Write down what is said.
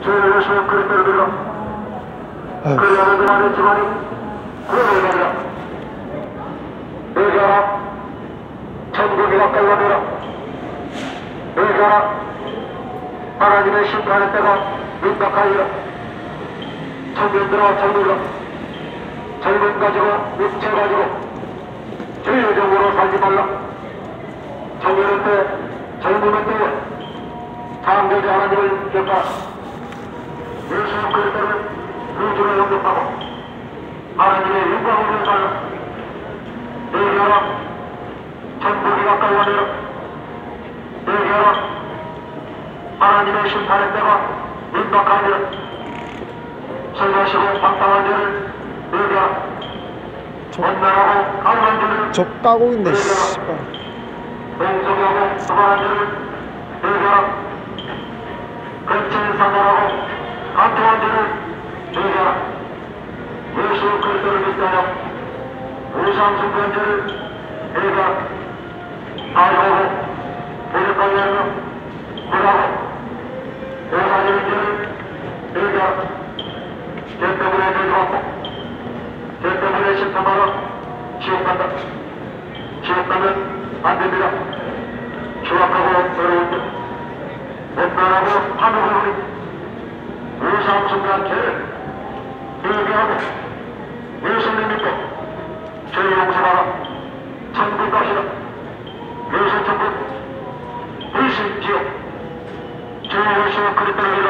조용히 그릇대로 들어 그리하는 그만의 집안이 구원을 받으라. 얘기하라. 천국이 가까이 오리라. 얘기하라. 하나님의 심판의 때가 임박하리라. 청년들아 젊으라. 젊음 가지고 육체 가지고 주의적으로 살지 말라. 청년의 때 젊음의 때에 창조주 하나님을 기억하라. 예수 그리스도를 우주로 영접하고 하나님의 영광을 살라. 얘기하라. 천국이 가까이 오리라. 얘기하라. 하나님의 심판의 때가 임박하니라. 설가시고 방탕한 자를 얘기하라. 원만하고 강한 자를 적 까고 있네, 씨발. 맹성하고 수반한 자를 얘기하라. 근처에 사살하고 간통한 자를 얘기하라. 예수 그리스도를 믿사하여 우상숭배한 자를 얘기하라. 아이하고 보직하게 하며 불하고 오사지는 자를 얘기하라. 죄 때문에 저주받고 죄 때문에 심판받아 지옥 간다. 지옥 가면 안 됩니다. 추악하고 어려운 것 원만하고 하늘을 우리 우상숭배한 죄를 얘기하고 예수를 믿고 죄 용서하라. 천국 가시라. 예수 천국 불신 지옥 주 예수 그리스도를